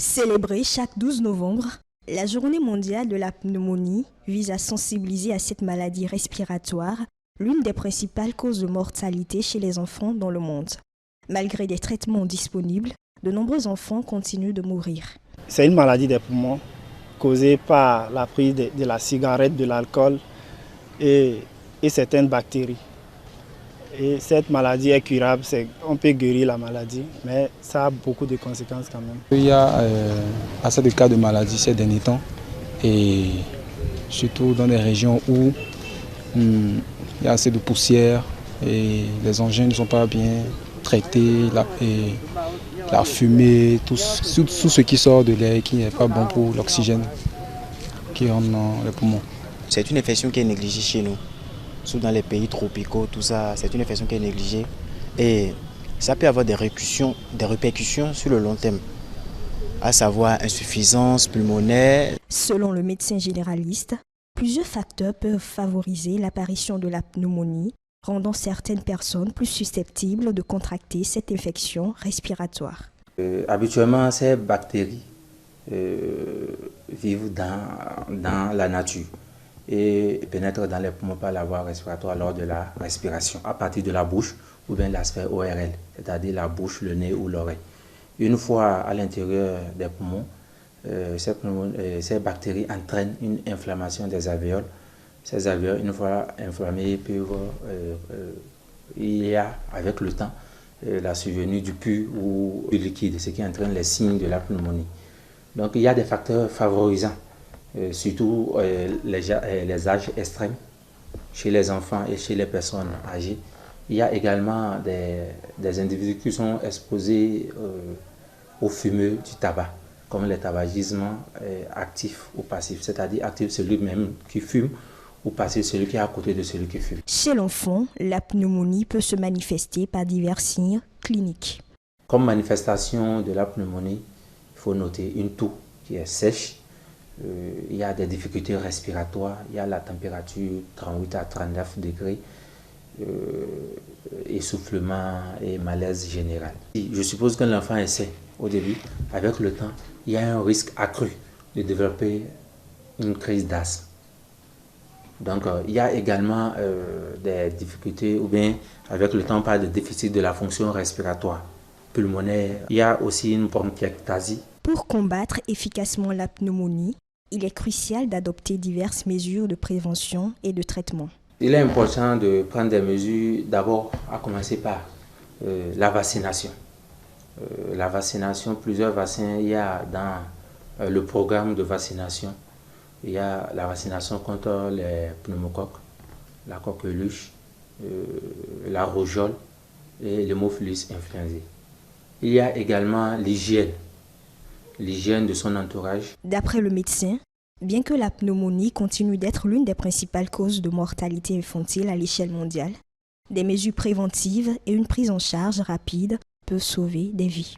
Célébrée chaque 12 novembre, la Journée mondiale de la pneumonie vise à sensibiliser à cette maladie respiratoire, l'une des principales causes de mortalité chez les enfants dans le monde. Malgré des traitements disponibles, de nombreux enfants continuent de mourir. C'est une maladie des poumons causée par la prise de la cigarette, de l'alcool et certaines bactéries. Et cette maladie est curable, on peut guérir la maladie, mais ça a beaucoup de conséquences quand même. Il y a assez de cas de maladie ces derniers temps, et surtout dans les régions où il y a assez de poussière et les engins ne sont pas bien traités, la fumée, tout ce qui sort de l'air qui n'est pas bon pour l'oxygène qui rentre dans les poumons. C'est une infection qui est négligée chez nous. Surtout dans les pays tropicaux, tout ça, c'est une infection qui est négligée et ça peut avoir des répercussions sur le long terme, à savoir insuffisance pulmonaire. Selon le médecin généraliste, plusieurs facteurs peuvent favoriser l'apparition de la pneumonie, rendant certaines personnes plus susceptibles de contracter cette infection respiratoire. Habituellement, ces bactéries vivent dans la nature et pénètrent dans les poumons par la voie respiratoire lors de la respiration, à partir de la bouche ou bien l'aspect ORL, c'est-à-dire la bouche, le nez ou l'oreille. Une fois à l'intérieur des poumons, ces bactéries entraînent une inflammation des alvéoles. Ces alvéoles, une fois inflammées, il y a avec le temps la survenue du pus ou du liquide, ce qui entraîne les signes de la pneumonie. Donc il y a des facteurs favorisants. Surtout les âges extrêmes chez les enfants et chez les personnes âgées. Il y a également des individus qui sont exposés aux fumeux du tabac, comme le tabagisme actif ou passif, c'est-à-dire actif celui même qui fume ou passif celui qui est à côté de celui qui fume. Chez l'enfant, la pneumonie peut se manifester par divers signes cliniques. Comme manifestation de la pneumonie, il faut noter une toux qui est sèche. Il y a des difficultés respiratoires, il y a la température 38 à 39 degrés, essoufflement et malaise général. Je suppose que l'enfant essaie au début, avec le temps, il y a un risque accru de développer une crise d'asthme. Donc il y a également des difficultés, ou bien avec le temps on parle de déficit de la fonction respiratoire pulmonaire. Il y a aussi une bronchiectasie. Pour combattre efficacement la pneumonie, il est crucial d'adopter diverses mesures de prévention et de traitement. Il est important de prendre des mesures, d'abord à commencer par la vaccination. La vaccination, plusieurs vaccins, il y a dans le programme de vaccination, il y a la vaccination contre les pneumocoques, la coqueluche, la rougeole et l'hémophilus influenzae. Il y a également l'hygiène de son entourage. D'après le médecin, bien que la pneumonie continue d'être l'une des principales causes de mortalité infantile à l'échelle mondiale, des mesures préventives et une prise en charge rapide peuvent sauver des vies.